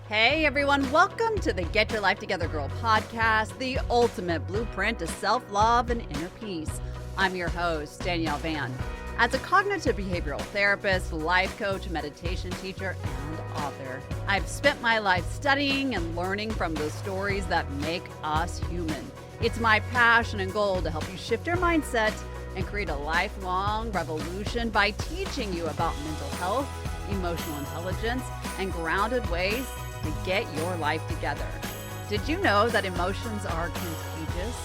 Hey everyone, welcome to the Get Your Life Together Girl podcast, the ultimate blueprint to self-love and inner peace. I'm your host, Danielle Van. As a cognitive behavioral therapist, life coach, meditation teacher, and author, I've spent my life studying and learning from the stories that make us human. It's my passion and goal to help you shift your mindset and create a lifelong revolution by teaching you about mental health, emotional intelligence, and grounded ways to get your life together. Did you know that emotions are contagious?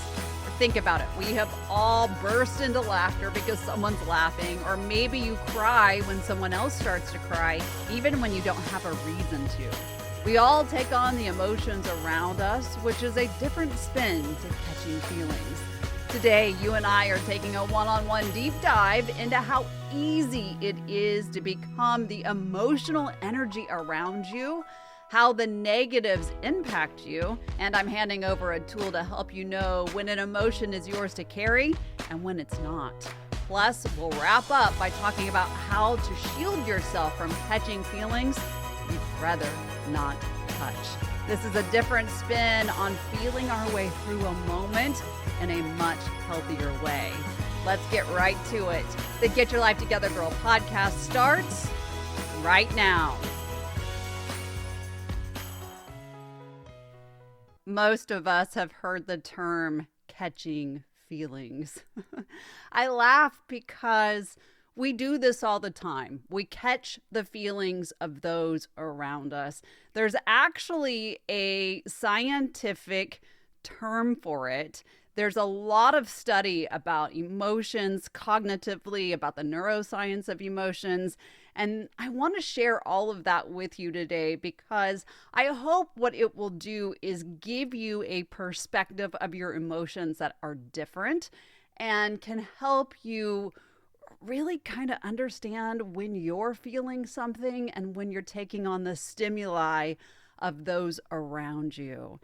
Think about it. We have all burst into laughter because someone's laughing, or maybe you cry when someone else starts to cry, even when you don't have a reason to. We all take on the emotions around us, which is a different spin to catching feelings. Today, you and I are taking a one-on-one deep dive into how easy it is to become the emotional energy around you, how the negatives impact you, and I'm handing over a tool to help you know when an emotion is yours to carry and when it's not. Plus, we'll wrap up by talking about how to shield yourself from catching feelings you'd rather not touch. This is a different spin on feeling our way through a moment in a much healthier way. Let's get right to it. The Get Your Life Together Girl podcast starts right now. Most of us have heard the term catching feelings. I laugh because we do this all the time. We catch the feelings of those around us. There's actually a scientific term for it. There's a lot of study about emotions cognitively, about the neuroscience of emotions. And I want to share all of that with you today because I hope what it will do is give you a perspective of your emotions that are different and can help you really kind of understand when you're feeling something and when you're taking on the stimuli of those around you.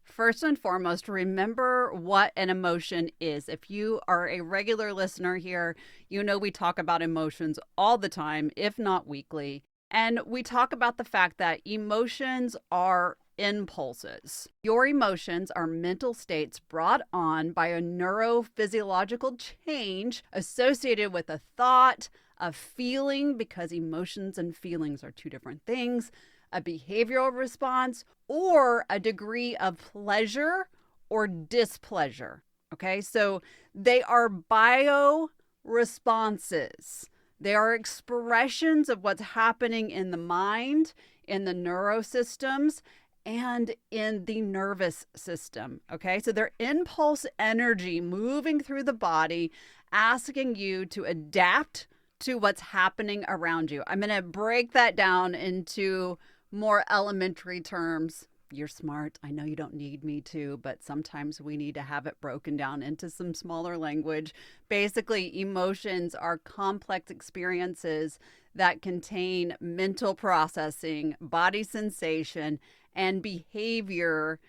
First and foremost, remember what an emotion is. If you are a regular listener here, you know we talk about emotions all the time, if not weekly. And we talk about the fact that emotions are impulses. Your emotions are mental states brought on by a neurophysiological change associated with a thought, a feeling, because emotions and feelings are two different things, a behavioral response, or a degree of pleasure or displeasure. Okay, so they are bio responses. They are expressions of what's happening in the mind, in the neurosystems, and in the nervous system. Okay, so they're impulse energy moving through the body, asking you to adapt to what's happening around you. I'm going to break that down into more elementary terms. You're smart. I know you don't need me to, but sometimes we need to have it broken down into some smaller language. Basically, emotions are complex experiences that contain mental processing, body sensation, and behavior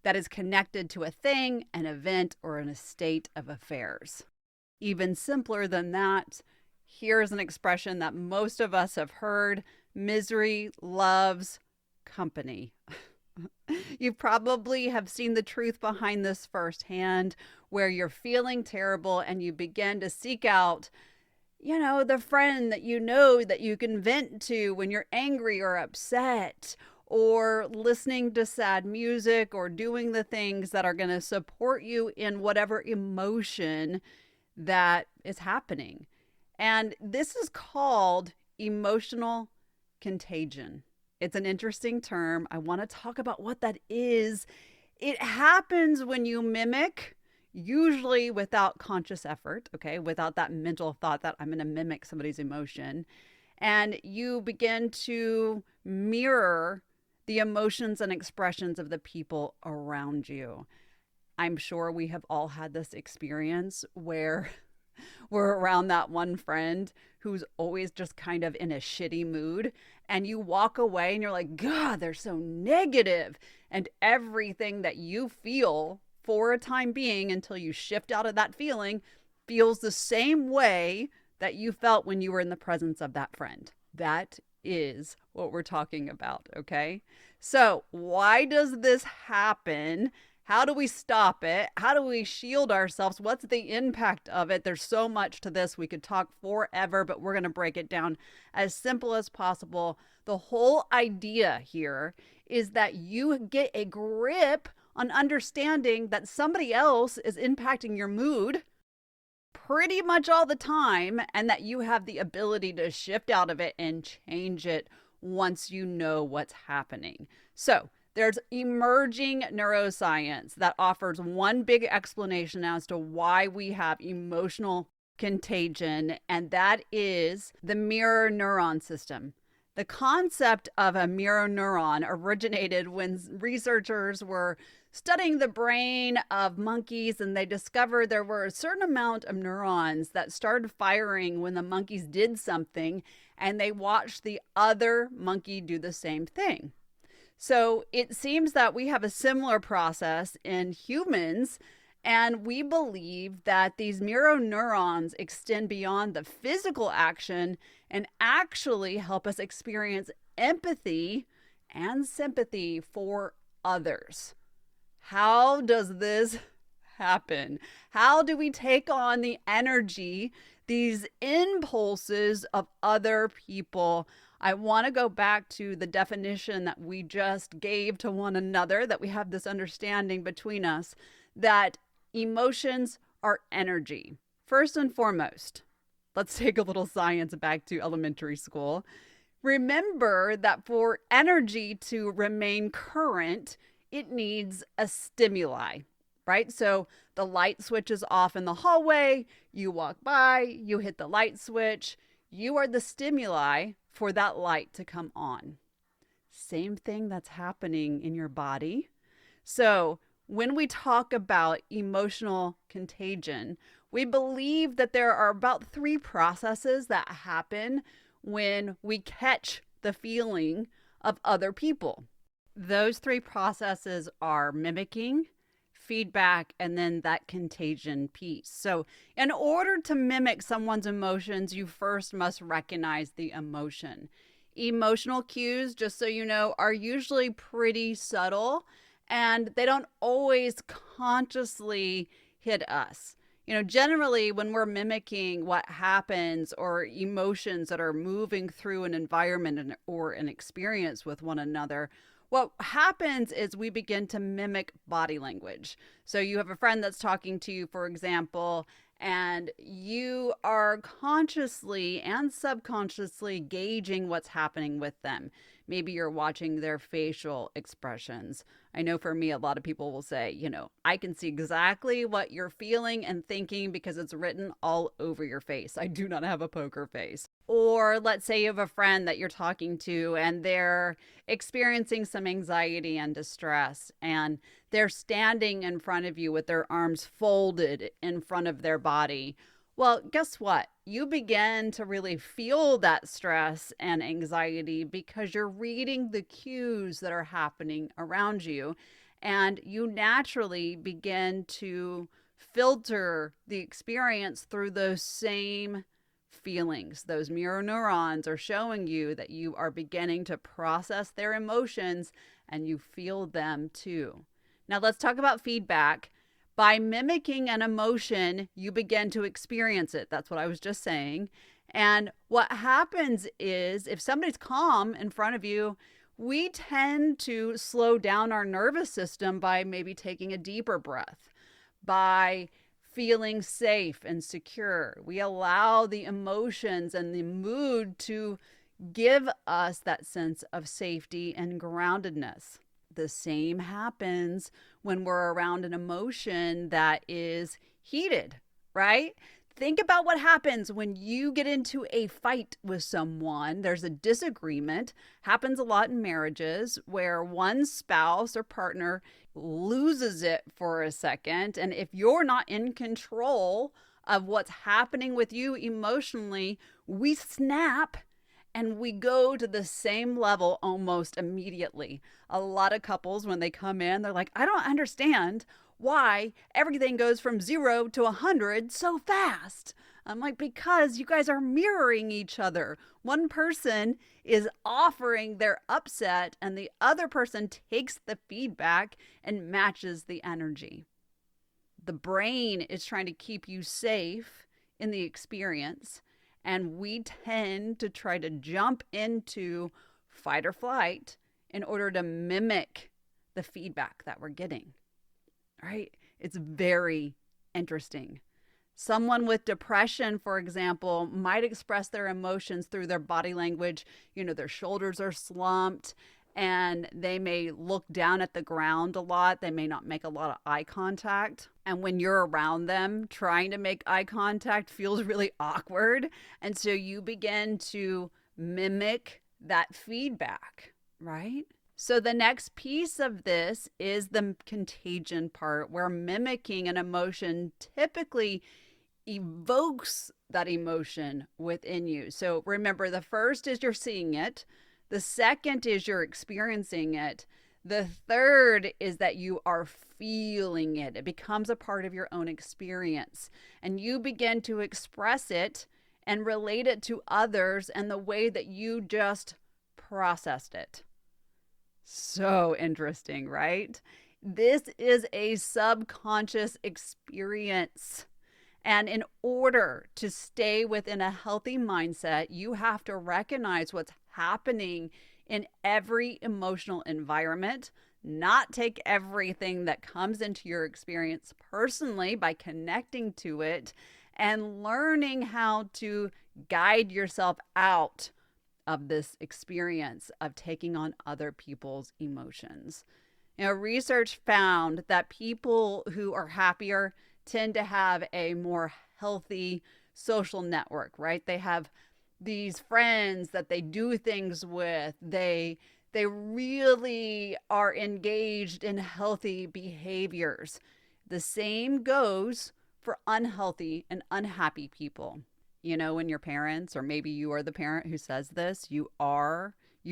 that is connected to a thing, an event, or a state of affairs. Even simpler than that, here's an expression that most of us have heard: misery loves company. You probably have seen the truth behind this firsthand, where you're feeling terrible and you begin to seek out, the friend that you know that you can vent to when you're angry or upset, or listening to sad music, or doing the things that are going to support you in whatever emotion that is happening. And this is called emotional contagion. It's an interesting term. I want to talk about what that is. It happens when you mimic, usually without conscious effort, okay, without that mental thought that I'm going to mimic somebody's emotion, and you begin to mirror the emotions and expressions of the people around you. I'm sure we have all had this experience where we're around that one friend who's always just kind of in a shitty mood, and you walk away and you're like, God, they're so negative. And everything that you feel for a time being, until you shift out of that feeling, feels the same way that you felt when you were in the presence of that friend. That is what we're talking about, okay? So, why does this happen? How do we stop it? How do we shield ourselves? What's the impact of it? There's so much to this. We could talk forever, but we're going to break it down as simple as possible. The whole idea here is that you get a grip on understanding that somebody else is impacting your mood pretty much all the time, and that you have the ability to shift out of it and change it once you know what's happening. So, there's emerging neuroscience that offers one big explanation as to why we have emotional contagion, and that is the mirror neuron system. The concept of a mirror neuron originated when researchers were studying the brain of monkeys, and they discovered there were a certain amount of neurons that started firing when the monkeys did something, and they watched the other monkey do the same thing. So it seems that we have a similar process in humans, and we believe that these mirror neurons extend beyond the physical action and actually help us experience empathy and sympathy for others. How does this happen? How do we take on the energy, these impulses of other people? I want to go back to the definition that we just gave to one another, that we have this understanding between us that emotions are energy. First and foremost, let's take a little science back to elementary school. Remember that for energy to remain current, it needs a stimuli, right? So the light switch is off in the hallway, you walk by, you hit the light switch, you are the stimuli for that light to come on. Same thing that's happening in your body. So when we talk about emotional contagion, we believe that there are about 3 processes that happen when we catch the feeling of other people. Those 3 processes are mimicking, feedback, and then that contagion piece. So in order to mimic someone's emotions, you first must recognize the emotion. Emotional cues, just so you know, are usually pretty subtle, and they don't always consciously hit us. Generally when we're mimicking what happens or emotions that are moving through an environment or an experience with one another, what happens is we begin to mimic body language. So you have a friend that's talking to you, for example, and you are consciously and subconsciously gauging what's happening with them. Maybe you're watching their facial expressions. I know for me, a lot of people will say, I can see exactly what you're feeling and thinking because it's written all over your face. I do not have a poker face. Or let's say you have a friend that you're talking to and they're experiencing some anxiety and distress, and they're standing in front of you with their arms folded in front of their body. Well, guess what? You begin to really feel that stress and anxiety because you're reading the cues that are happening around you, and you naturally begin to filter the experience through those same feelings. Those mirror neurons are showing you that you are beginning to process their emotions and you feel them too. Now, let's talk about feedback. By mimicking an emotion, you begin to experience it. That's what I was just saying. And what happens is if somebody's calm in front of you, we tend to slow down our nervous system by maybe taking a deeper breath, by feeling safe and secure. We allow the emotions and the mood to give us that sense of safety and groundedness. The same happens when we're around an emotion that is heated, right? Think about what happens when you get into a fight with someone. There's a disagreement. Happens a lot in marriages where one spouse or partner loses it for a second. And if you're not in control of what's happening with you emotionally, we snap and we go to the same level almost immediately. A lot of couples, when they come in, they're like, I don't understand why everything goes from 0 to 100 so fast. I'm like, because you guys are mirroring each other. One person is offering their upset, and the other person takes the feedback and matches the energy. The brain is trying to keep you safe in the experience, and we tend to try to jump into fight or flight in order to mimic the feedback that we're getting. Right? It's very interesting. Someone with depression, for example, might express their emotions through their body language. Their shoulders are slumped and they may look down at the ground a lot. They may not make a lot of eye contact. And when you're around them, trying to make eye contact feels really awkward. And so you begin to mimic that feedback, right? So the next piece of this is the contagion part, where mimicking an emotion typically evokes that emotion within you. So remember, the first is you're seeing it. The second is you're experiencing it. The third is that you are feeling it. It becomes a part of your own experience. And you begin to express it and relate it to others and the way that you just processed it. So interesting, right? This is a subconscious experience. And in order to stay within a healthy mindset, you have to recognize what's happening in every emotional environment, not take everything that comes into your experience personally by connecting to it, and learning how to guide yourself out of this experience of taking on other people's emotions. Research found that people who are happier tend to have a more healthy social network, right? They have these friends that they do things with. They really are engaged in healthy behaviors. The same goes for unhealthy and unhappy people. When your parents, or maybe you are the parent who says this, you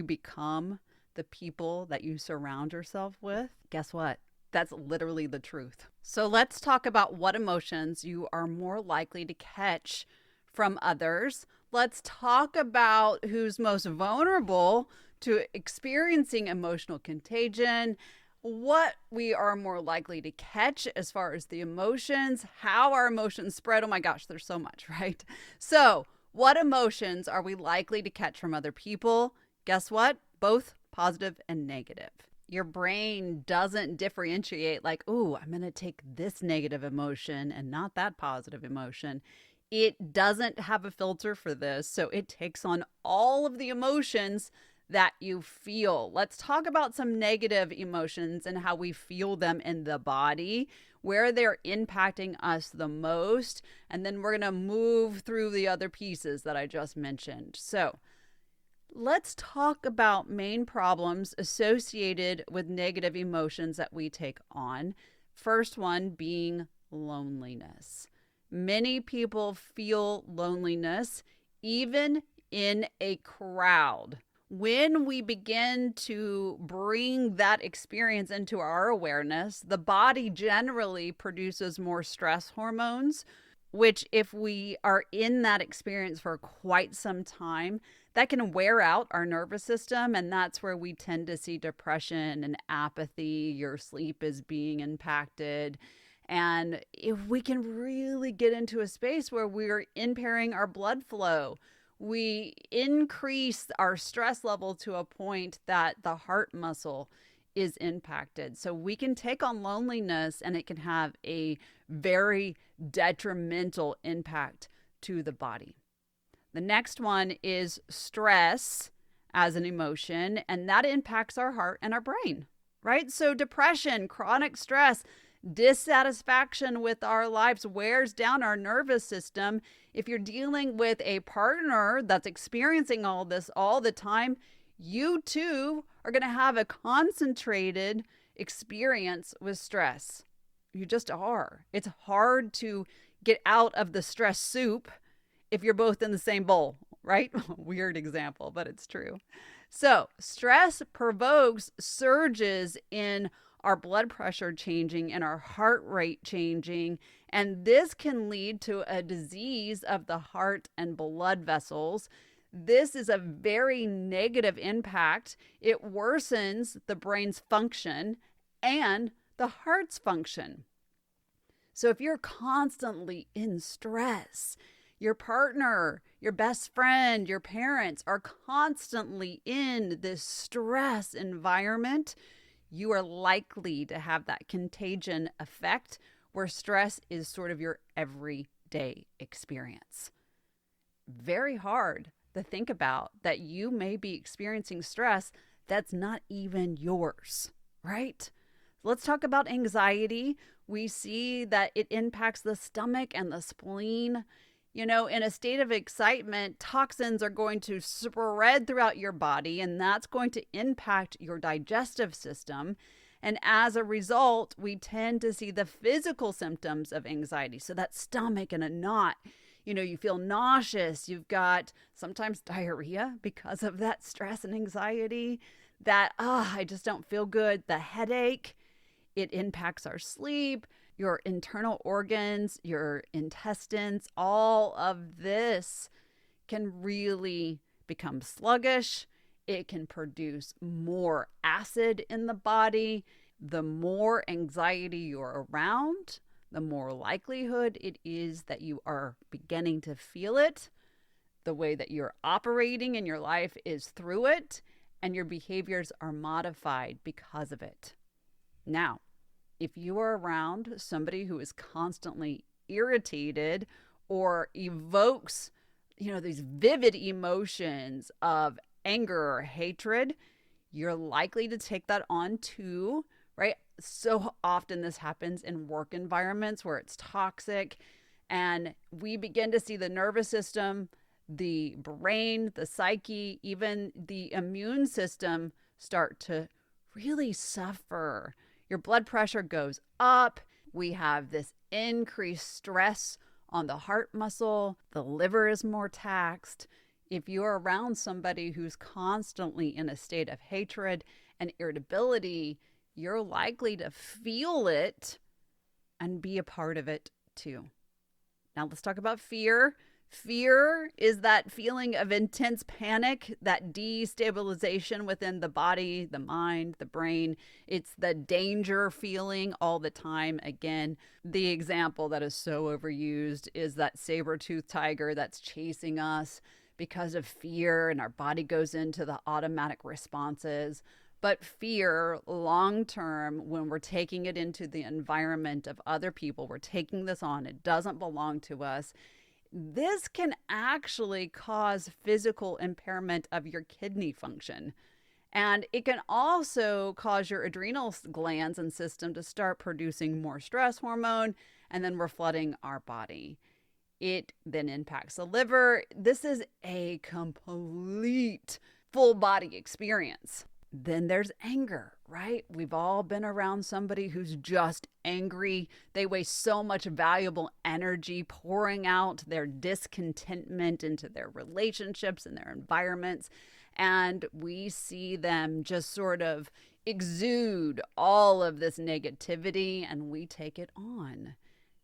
become the people that you surround yourself with. Guess what? That's literally the truth. So let's talk about what emotions you are more likely to catch from others. Let's talk about who's most vulnerable to experiencing emotional contagion, what we are more likely to catch as far as the emotions, how our emotions spread. Oh my gosh, there's so much, right? So, what emotions are we likely to catch from other people? Guess what? Both positive and negative. Your brain doesn't differentiate like, oh, I'm going to take this negative emotion and not that positive emotion. It doesn't have a filter for this. So it takes on all of the emotions that you feel. Let's talk about some negative emotions and how we feel them in the body, where they're impacting us the most. And then we're going to move through the other pieces that I just mentioned. So let's talk about main problems associated with negative emotions that we take on. First one being loneliness. Many people feel loneliness even in a crowd. When we begin to bring that experience into our awareness, the body generally produces more stress hormones, which if we are in that experience for quite some time, that can wear out our nervous system. And that's where we tend to see depression and apathy. Your sleep is being impacted. And if we can really get into a space where we're impairing our blood flow, we increase our stress level to a point that the heart muscle is impacted. So we can take on loneliness and it can have a very detrimental impact to the body. The next one is stress as an emotion, and that impacts our heart and our brain, right? So depression, chronic stress, dissatisfaction with our lives wears down our nervous system. If you're dealing with a partner that's experiencing all this all the time, you too are going to have a concentrated experience with stress. You just are. It's hard to get out of the stress soup if you're both in the same bowl, right? Weird example, but it's true. So stress provokes surges in our blood pressure changing and our heart rate changing. And this can lead to a disease of the heart and blood vessels. This is a very negative impact. It worsens the brain's function and the heart's function. So if you're constantly in stress, your partner, your best friend, your parents are constantly in this stress environment, you are likely to have that contagion effect where stress is sort of your everyday experience. Very hard to think about that you may be experiencing stress that's not even yours, right? Let's talk about anxiety. We see that it impacts the stomach and the spleen. In a state of excitement, toxins are going to spread throughout your body, and that's going to impact your digestive system. And as a result, we tend to see the physical symptoms of anxiety. So that stomach and a knot, you feel nauseous. You've got sometimes diarrhea because of that stress and anxiety. That, I just don't feel good. The headache, it impacts our sleep, your internal organs, your intestines. All of this can really become sluggish. It can produce more acid in the body. The more anxiety you're around, the more likelihood it is that you are beginning to feel it. The way that you're operating in your life is through it, and your behaviors are modified because of it. Now, if you are around somebody who is constantly irritated or evokes, these vivid emotions of anger or hatred, you're likely to take that on too, right? So often this happens in work environments where it's toxic, and we begin to see the nervous system, the brain, the psyche, even the immune system start to really suffer. Your blood pressure goes up. We have this increased stress on the heart muscle. The liver is more taxed. If you're around somebody who's constantly in a state of hatred and irritability, you're likely to feel it and be a part of it too. Now let's talk about fear. Fear is that feeling of intense panic, that destabilization within the body, the mind, the brain. It's the danger feeling all the time. Again, the example that is so overused is that saber-toothed tiger that's chasing us because of fear, and our body goes into the automatic responses. But fear, long term, when we're taking it into the environment of other people, we're taking this on, it doesn't belong to us. This can actually cause physical impairment of your kidney function. And it can also cause your adrenal glands and system to start producing more stress hormone, and then we're flooding our body. It then impacts the liver. This is a complete full body experience. Then there's anger, right? We've all been around somebody who's just angry. They waste so much valuable energy pouring out their discontentment into their relationships and their environments. And we see them just sort of exude all of this negativity, and we take it on.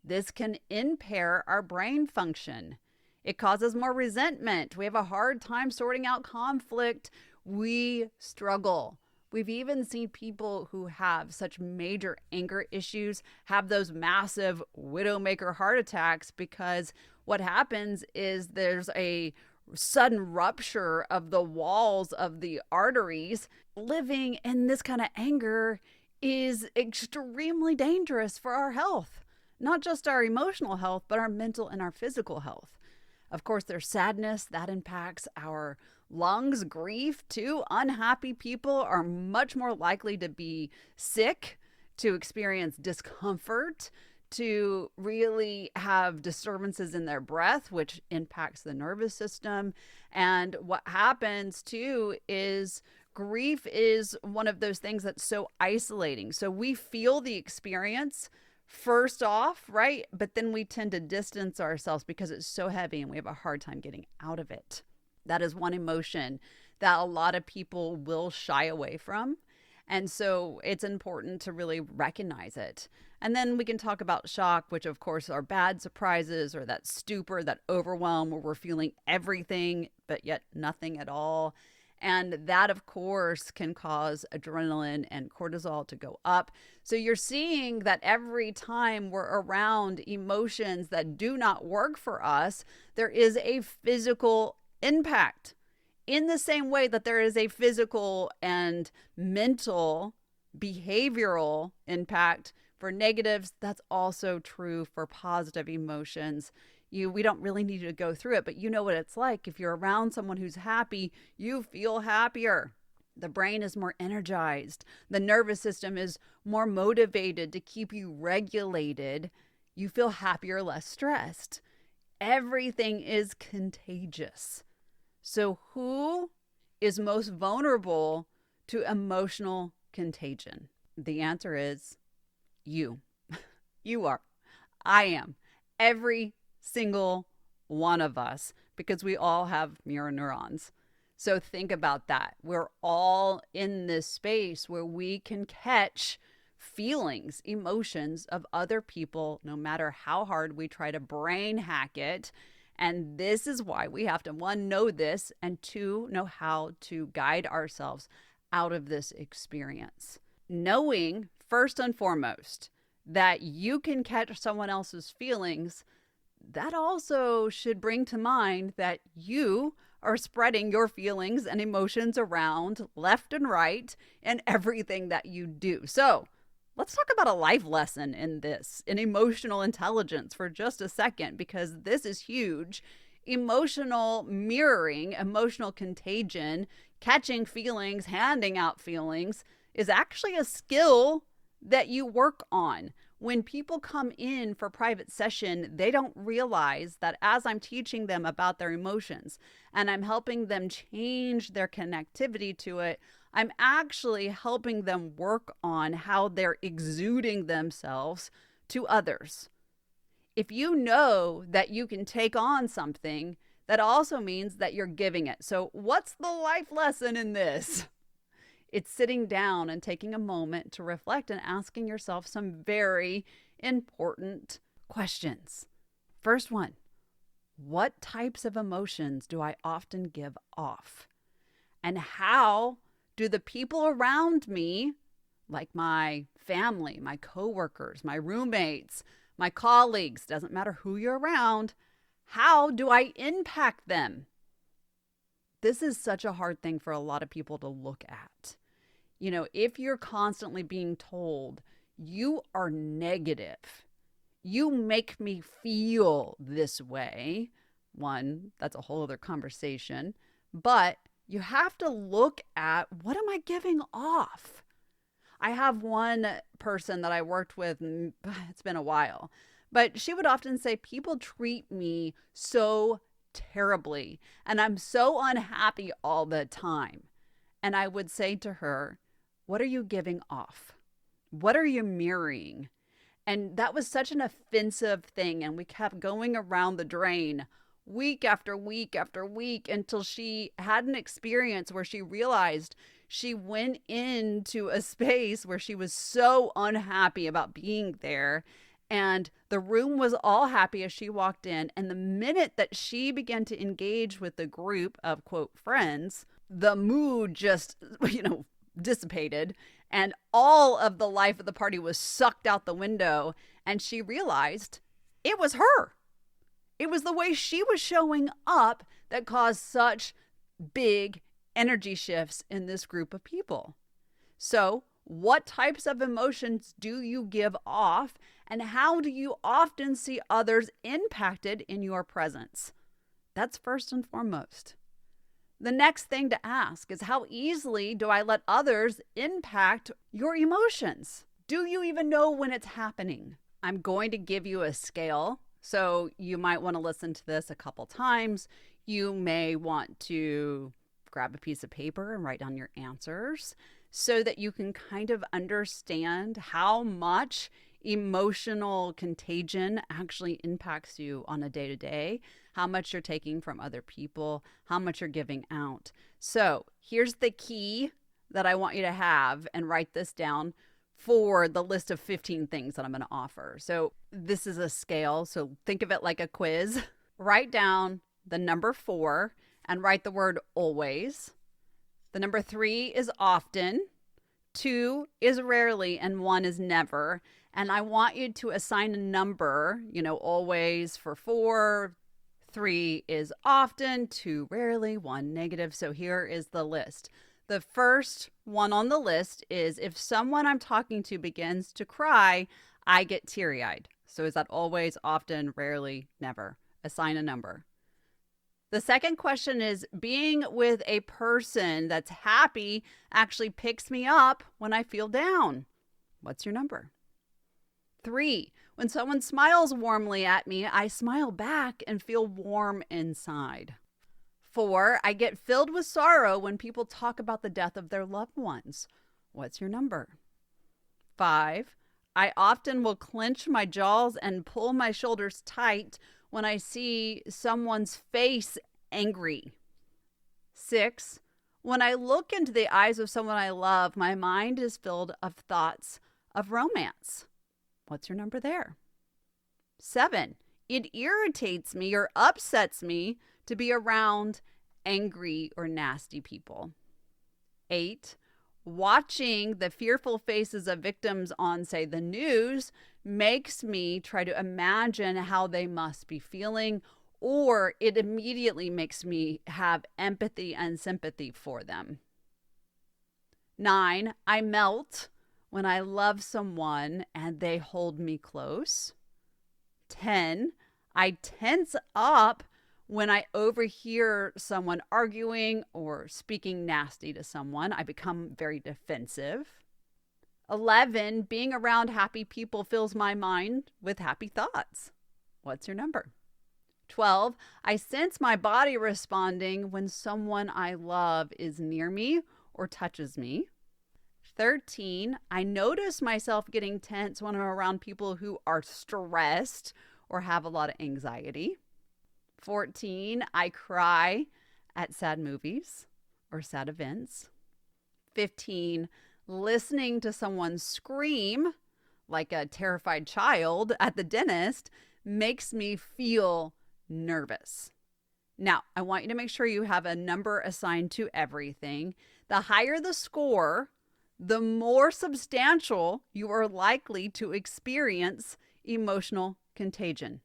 This can impair our brain function. It causes more resentment. We have a hard time sorting out conflict. We struggle. We've even seen people who have such major anger issues have those massive widowmaker heart attacks, because what happens is there's a sudden rupture of the walls of the arteries. Living in this kind of anger is extremely dangerous for our health, not just our emotional health, but our mental and our physical health. Of course, there's sadness that impacts our lungs, grief too. Unhappy people are much more likely to be sick, to experience discomfort, to really have disturbances in their breath, which impacts the nervous system. And what happens too is grief is one of those things that's so isolating. So we feel the experience first off, right? But then we tend to distance ourselves because it's so heavy and we have a hard time getting out of it. That is one emotion that a lot of people will shy away from. And so it's important to really recognize it. And then we can talk about shock, which of course are bad surprises, or that stupor, that overwhelm where we're feeling everything but yet nothing at all. And that, of course, can cause adrenaline and cortisol to go up. So you're seeing that every time we're around emotions that do not work for us, there is a physical impact. In the same way that there is a physical and mental, behavioral impact for negatives, that's also true for positive emotions. We don't really need to go through it, but you know what it's like. If you're around someone who's happy, you feel happier. The brain is more energized. The nervous system is more motivated to keep you regulated. You feel happier, less stressed. Everything is contagious. So, who is most vulnerable to emotional contagion? The answer is you. You are. I am. Every single one of us, because we all have mirror neurons. So think about that. We're all in this space where we can catch feelings, emotions of other people, no matter how hard we try to brain hack it. And this is why we have to, one, know this, and two, know how to guide ourselves out of this experience. Knowing, first and foremost, that you can catch someone else's feelings, that also should bring to mind that you are spreading your feelings and emotions around left and right in everything that you do. So let's talk about a life lesson in this, in emotional intelligence for just a second, because this is huge. Emotional mirroring, emotional contagion, catching feelings, handing out feelings is actually a skill that you work on. When people come in for private session, they don't realize that as I'm teaching them about their emotions and I'm helping them change their connectivity to it, I'm actually helping them work on how they're exuding themselves to others. If you know that you can take on something, that also means that you're giving it. So what's the life lesson in this? It's sitting down and taking a moment to reflect and asking yourself some very important questions. First one, what types of emotions do I often give off? And how do the people around me, like my family, my coworkers, my roommates, my colleagues, doesn't matter who you're around, how do I impact them? This is such a hard thing for a lot of people to look at. You know, if you're constantly being told you are negative, you make me feel this way, one, that's a whole other conversation, but you have to look at, what am I giving off? I have one person that I worked with, it's been a while, but she would often say, people treat me so terribly and I'm so unhappy all the time. And I would say to her, what are you giving off? What are you mirroring? And that was such an offensive thing. And we kept going around the drain week after week after week until she had an experience where she realized she went into a space where she was so unhappy about being there. And the room was all happy as she walked in. And the minute that she began to engage with the group of, quote, friends, the mood just, dissipated, and all of the life of the party was sucked out the window. And she realized it was her. It was the way she was showing up that caused such big energy shifts in this group of people. So, what types of emotions do you give off, and how do you often see others impacted in your presence? That's first and foremost. The next thing to ask is, how easily do I let others impact your emotions? Do you even know when it's happening? I'm going to give you a scale, so you might want to listen to this a couple times. You may want to grab a piece of paper and write down your answers so that you can kind of understand how much emotional contagion actually impacts you on a day-to-day, how much you're taking from other people, how much you're giving out. So here's the key that I want you to have, and write this down for the list of 15 things that I'm going to offer. So this is a scale. So think of it like a quiz. Write down the number 4 and write the word always. The number 3 is often, 2 is rarely, and 1 is never. And I want you to assign a number, always for 4, 3 is often, 2 rarely, 1 negative. So here is the list. The first one on the list is if someone I'm talking to begins to cry, I get teary-eyed. So is that always, often, rarely, never? Assign a number. The second question is being with a person that's happy actually picks me up when I feel down. What's your number? 3, when someone smiles warmly at me, I smile back and feel warm inside. 4, I get filled with sorrow when people talk about the death of their loved ones. What's your number? 5, I often will clench my jaws and pull my shoulders tight when I see someone's face angry. 6, when I look into the eyes of someone I love, my mind is filled of thoughts of romance. What's your number there? 7, it irritates me or upsets me to be around angry or nasty people. 8, watching the fearful faces of victims on, say, the news makes me try to imagine how they must be feeling, or it immediately makes me have empathy and sympathy for them. 9, I melt when I love someone and they hold me close. 10, I tense up when I overhear someone arguing or speaking nasty to someone. I become very defensive. 11, being around happy people fills my mind with happy thoughts. What's your number? 12, I sense my body responding when someone I love is near me or touches me. 13, I notice myself getting tense when I'm around people who are stressed or have a lot of anxiety. 14, I cry at sad movies or sad events. 15, listening to someone scream like a terrified child at the dentist makes me feel nervous. Now, I want you to make sure you have a number assigned to everything. The higher the score, the more substantial you are likely to experience emotional contagion.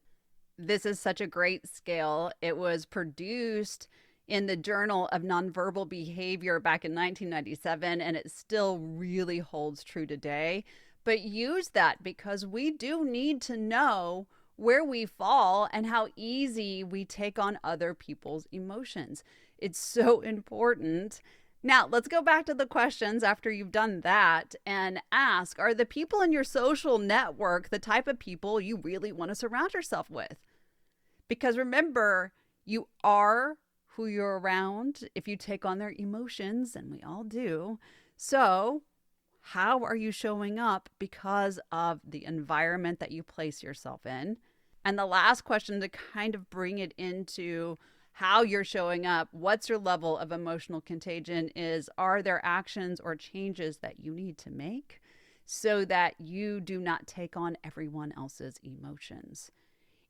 This is such a great scale. It was produced in the Journal of Nonverbal Behavior back in 1997, and it still really holds true today. But use that because we do need to know where we fall and how easy we take on other people's emotions. It's so important. Now, let's go back to the questions after you've done that and ask, are the people in your social network the type of people you really want to surround yourself with? Because remember, you are who you're around if you take on their emotions, and we all do. So how are you showing up because of the environment that you place yourself in? And the last question to kind of bring it into how you're showing up, what's your level of emotional contagion, is are there actions or changes that you need to make so that you do not take on everyone else's emotions?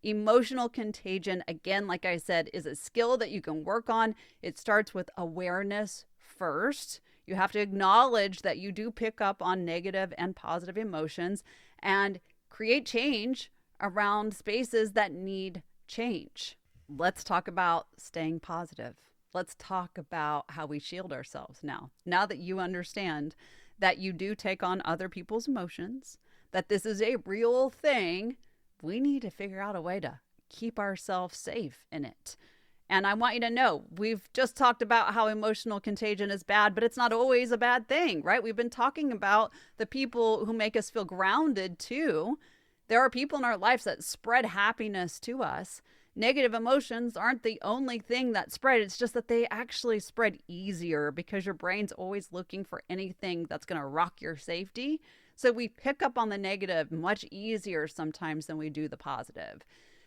Emotional contagion, again, like I said, is a skill that you can work on. It starts with awareness first. You have to acknowledge that you do pick up on negative and positive emotions and create change around spaces that need change. Let's talk about staying positive. Let's talk about how we shield ourselves now. Now that you understand that you do take on other people's emotions, that this is a real thing, we need to figure out a way to keep ourselves safe in it. And I want you to know, we've just talked about how emotional contagion is bad, but it's not always a bad thing, right? We've been talking about the people who make us feel grounded too. There are people in our lives that spread happiness to us. Negative emotions aren't the only thing that spread. It's just that they actually spread easier because your brain's always looking for anything that's going to rock your safety. So we pick up on the negative much easier sometimes than we do the positive.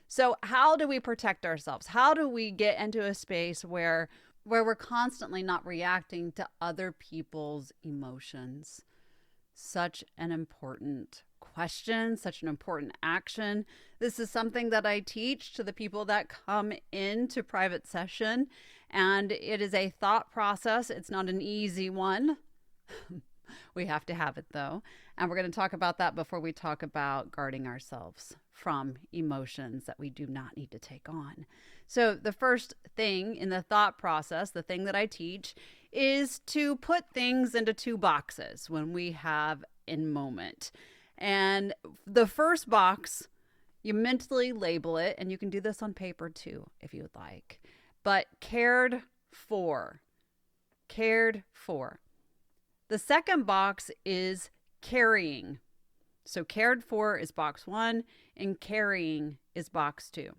So how do we protect ourselves? How do we get into a space where where we're constantly not reacting to other people's emotions. Such an important question, such an important action. This is something that I teach to the people that come into private session, and it is a thought process. It's not an easy one. We have to have it though. And we're going to talk about that before we talk about guarding ourselves from emotions that we do not need to take on. So, the first thing in the thought process, the thing that I teach, is to put things into two boxes when we have in moment. And the first box, you mentally label it, and you can do this on paper too if you would like. But cared for. Cared for. The second box is carrying. So cared for is box 1 and carrying is box 2.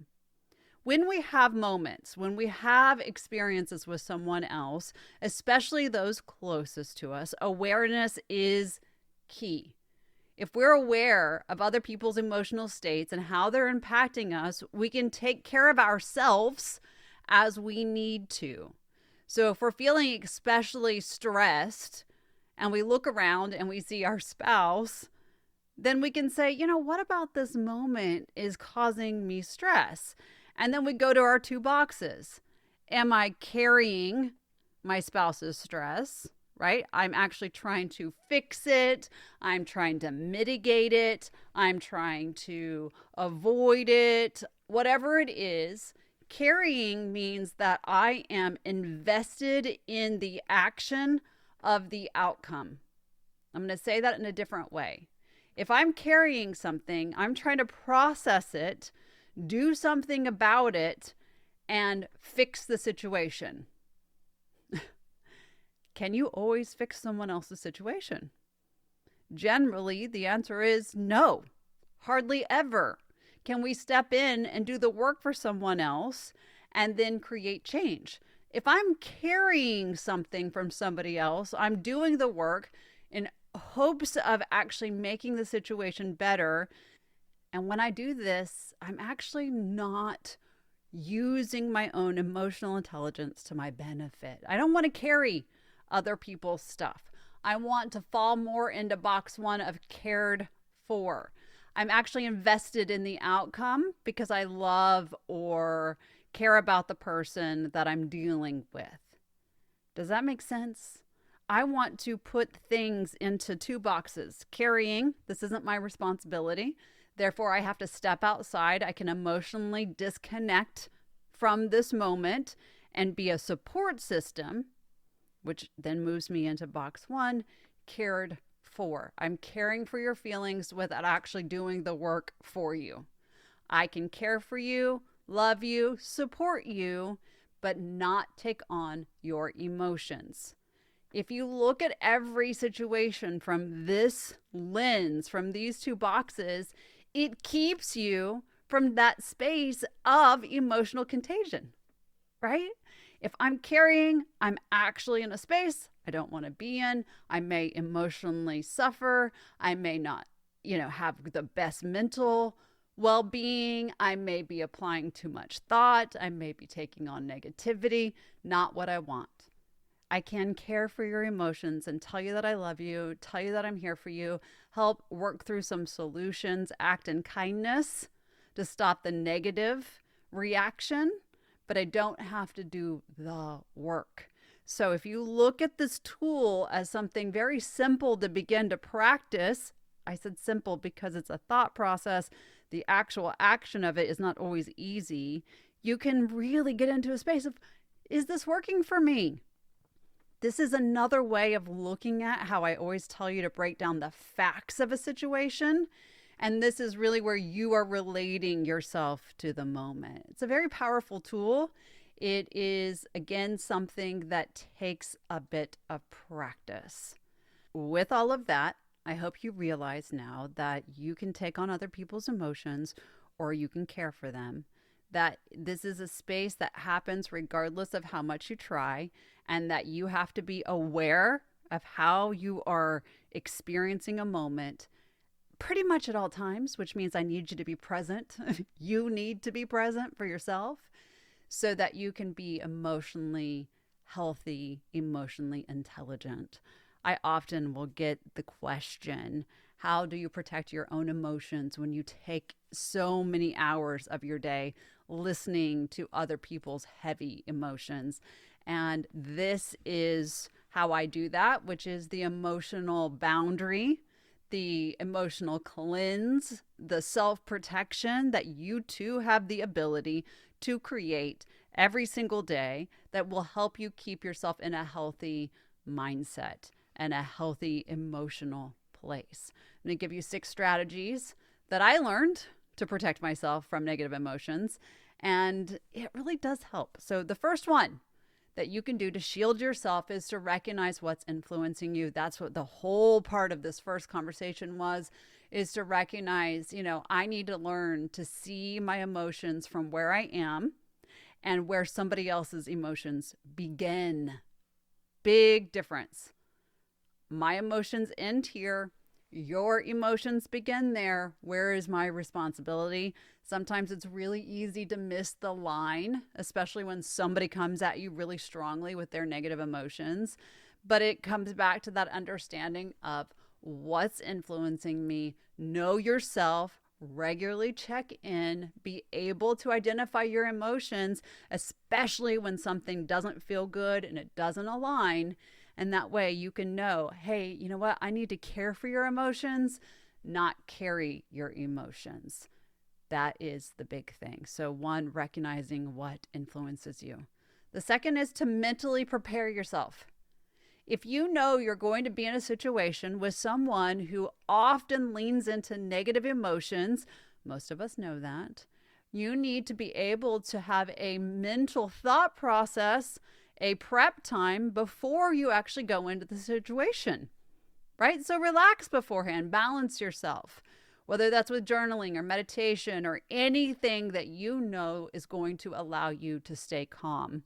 When we have moments, when we have experiences with someone else, especially those closest to us, awareness is key. If we're aware of other people's emotional states and how they're impacting us, we can take care of ourselves as we need to. So if we're feeling especially stressed, and we look around and we see our spouse, then we can say, what about this moment is causing me stress? And then we go to our two boxes. Am I carrying my spouse's stress? Right? I'm actually trying to fix it. I'm trying to mitigate it. I'm trying to avoid it. Whatever it is, carrying means that I am invested in the action of the outcome. I'm going to say that in a different way. If I'm carrying something, I'm trying to process it, do something about it, and fix the situation. Can you always fix someone else's situation? Generally, the answer is no. Hardly ever. Can we step in and do the work for someone else and then create change? If I'm carrying something from somebody else, I'm doing the work in hopes of actually making the situation better. And when I do this, I'm actually not using my own emotional intelligence to my benefit. I don't want to carry other people's stuff. I want to fall more into box 1 of cared for. I'm actually invested in the outcome because I love or care about the person that I'm dealing with. Does that make sense? I want to put things into two boxes. Carrying, this isn't my responsibility. Therefore, I have to step outside. I can emotionally disconnect from this moment and be a support system, which then moves me into box 1, cared for. I'm caring for your feelings without actually doing the work for you. I can care for you, love you, support you, but not take on your emotions. If you look at every situation from this lens, from these two boxes, it keeps you from that space of emotional contagion, right? If I'm carrying, I'm actually in a space I don't want to be in. I may emotionally suffer. I may not, have the best mental well-being. I may be applying too much thought. I may be taking on negativity. Not what I want. I can care for your emotions and tell you that I love you, tell you that I'm here for you, help work through some solutions, act in kindness to stop the negative reaction, but I don't have to do the work. So if you look at this tool as something very simple to begin to practice, I said simple because it's a thought process. The actual action of it is not always easy. You can really get into a space of, is this working for me? This is another way of looking at how I always tell you to break down the facts of a situation. And this is really where you are relating yourself to the moment. It's a very powerful tool. It is, again, something that takes a bit of practice. With all of that, I hope you realize now that you can take on other people's emotions or you can care for them. That this is a space that happens regardless of how much you try, and that you have to be aware of how you are experiencing a moment pretty much at all times, which means I need you to be present. You need to be present for yourself so that you can be emotionally healthy, emotionally intelligent. I often will get the question, how do you protect your own emotions when you take so many hours of your day listening to other people's heavy emotions? And this is how I do that, which is the emotional boundary, the emotional cleanse, the self protection that you too have the ability to create every single day that will help you keep yourself in a healthy mindset and a healthy emotional place. I'm going to give you 6 strategies that I learned to protect myself from negative emotions, and it really does help. So, the first one that you can do to shield yourself is to recognize what's influencing you. That's what the whole part of this first conversation was, is to recognize, I need to learn to see my emotions from where I am and where somebody else's emotions begin. Big difference. My emotions end here. Your emotions begin there. Where is my responsibility? Sometimes it's really easy to miss the line, especially when somebody comes at you really strongly with their negative emotions. But it comes back to that understanding of what's influencing me. Know yourself, regularly check in, be able to identify your emotions, especially when something doesn't feel good and it doesn't align. And that way you can know, hey, you know what? I need to care for your emotions, not carry your emotions. That is the big thing. So, one, recognizing what influences you. The second is to mentally prepare yourself. If you know you're going to be in a situation with someone who often leans into negative emotions, most of us know that, you need to be able to have a mental thought process, a prep time before you actually go into the situation, right? So relax beforehand, balance yourself, whether that's with journaling or meditation or anything that you know is going to allow you to stay calm.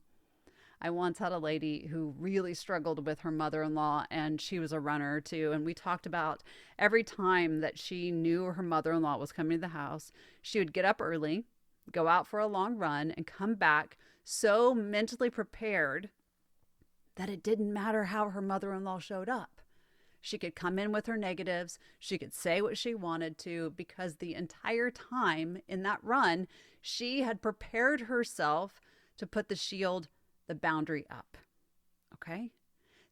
I once had a lady who really struggled with her mother-in-law, and she was a runner too. And we talked about every time that she knew her mother-in-law was coming to the house, she would get up early, go out for a long run, and come back so mentally prepared that it didn't matter how her mother-in-law showed up. She could come in with her negatives. She could say what she wanted to, because the entire time in that run, she had prepared herself to put the shield, the boundary up. Okay?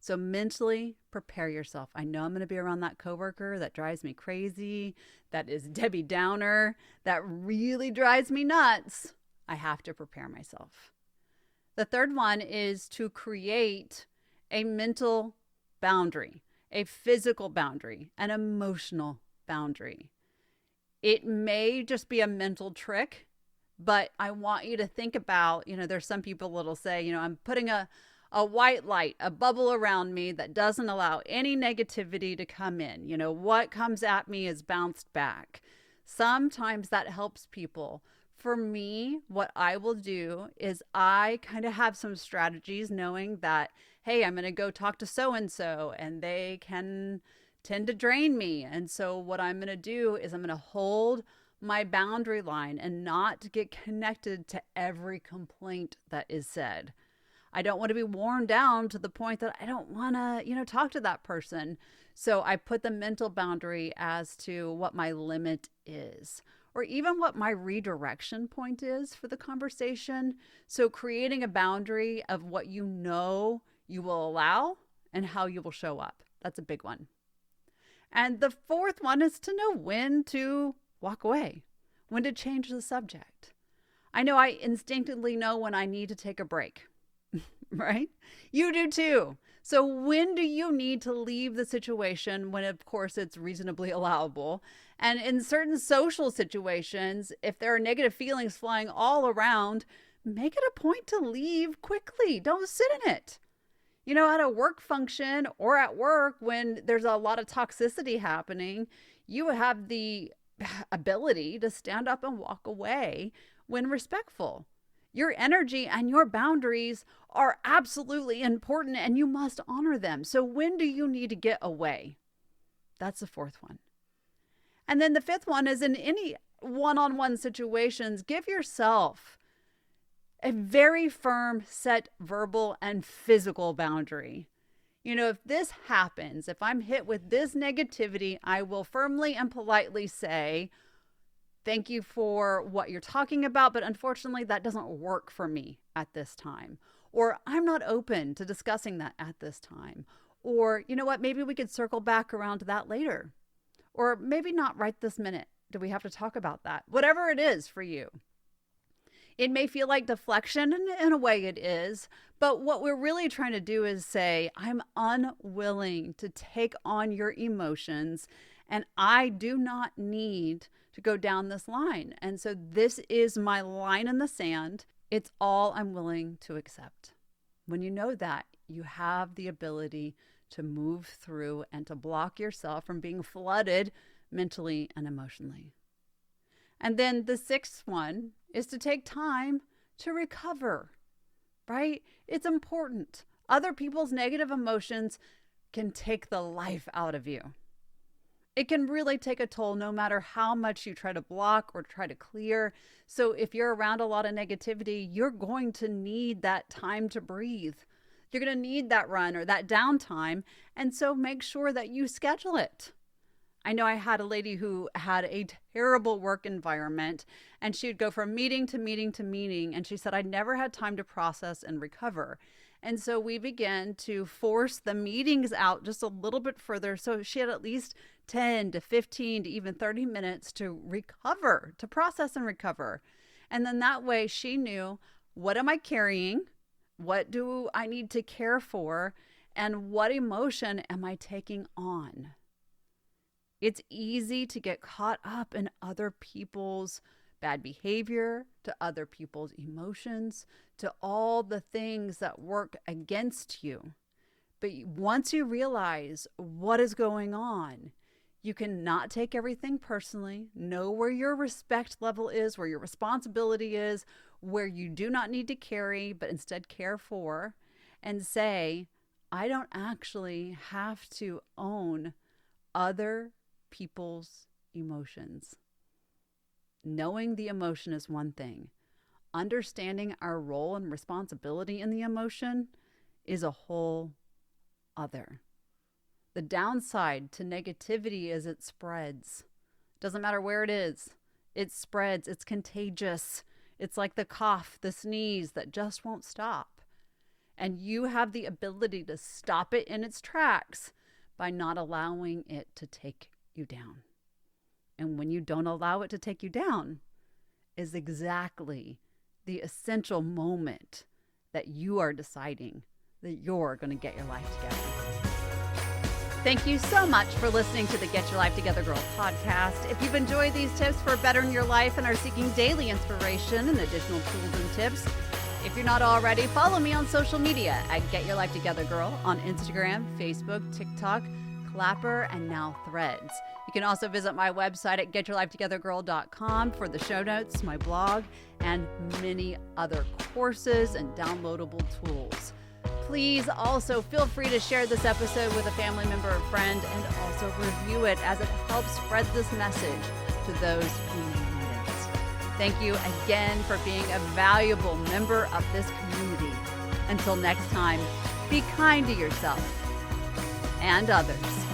So mentally prepare yourself. I know I'm going to be around that coworker that drives me crazy, that is Debbie Downer, that really drives me nuts. I have to prepare myself. The third one is to create a mental boundary, a physical boundary, an emotional boundary. It may just be a mental trick, but I want you to think about, there's some people that'll say, I'm putting a white light, a bubble around me that doesn't allow any negativity to come in. What comes at me is bounced back. Sometimes that helps people. For me, what I will do is I kind of have some strategies, knowing that, hey, I'm going to go talk to so-and-so and they can tend to drain me. And so what I'm going to do is I'm going to hold my boundary line and not get connected to every complaint that is said. I don't want to be worn down to the point that I don't want to, talk to that person. So I put the mental boundary as to what my limit is, or even what my redirection point is for the conversation. So creating a boundary of what you know you will allow and how you will show up. That's a big one. And the fourth one is to know when to walk away, when to change the subject. I know I instinctively know when I need to take a break, right? You do too. So when do you need to leave the situation, when of course it's reasonably allowable? And in certain social situations, if there are negative feelings flying all around, make it a point to leave quickly. Don't sit in it. At a work function or at work, when there's a lot of toxicity happening, you have the ability to stand up and walk away when respectful. Your energy and your boundaries are absolutely important, and you must honor them. So when do you need to get away? That's the fourth one. And then the fifth one is, in any one-on-one situations, give yourself A very firm, set verbal and physical boundary. If this happens, if I'm hit with this negativity, I will firmly and politely say, thank you for what you're talking about, but unfortunately, that doesn't work for me at this time. Or I'm not open to discussing that at this time. Or, you know what, maybe we could circle back around to that later. Or maybe not right this minute. Do we have to talk about that? Whatever it is for you. It may feel like deflection, and in a way it is, but what we're really trying to do is say, I'm unwilling to take on your emotions, and I do not need to go down this line. And so this is my line in the sand. It's all I'm willing to accept. When you know that, you have the ability to move through and to block yourself from being flooded mentally and emotionally. And then the sixth one is to take time to recover, right? It's important. Other people's negative emotions can take the life out of you. It can really take a toll no matter how much you try to block or try to clear. So if you're around a lot of negativity, you're going to need that time to breathe. You're going to need that run or that downtime. And so make sure that you schedule it. I know I had a lady who had a terrible work environment, and she would go from meeting to meeting to meeting. And she said, I never had time to process and recover. And so we began to force the meetings out just a little bit further. So she had at least 10 to 15 to even 30 minutes to recover, to process and recover. And then that way she knew, what am I carrying? What do I need to care for? And what emotion am I taking on? It's easy to get caught up in other people's bad behavior, to other people's emotions, to all the things that work against you. But once you realize what is going on, you can not take everything personally, know where your respect level is, where your responsibility is, where you do not need to carry, but instead care for, and say, I don't actually have to own other people's emotions. Knowing the emotion is one thing. Understanding our role and responsibility in the emotion is a whole other. The downside to negativity is it spreads. Doesn't matter where it is. It spreads. It's contagious. It's like the cough, the sneeze that just won't stop. And you have the ability to stop it in its tracks by not allowing it to take you down. And when you don't allow it to take you down is exactly the essential moment that you are deciding that you're going to get your life together. Thank you so much for listening to the Get Your Life Together Girl podcast. If you've enjoyed these tips for bettering your life and are seeking daily inspiration and additional tools and tips, if you're not already, follow me on social media at Get Your Life Together Girl on Instagram, Facebook, TikTok, Clapper, and now Threads. You can also visit my website at getyourlifetogethergirl.com for the show notes, my blog, and many other courses and downloadable tools. Please also feel free to share this episode with a family member or friend, and also review it as it helps spread this message to those who need it. Thank you again for being a valuable member of this community. Until next time, be kind to yourself and others.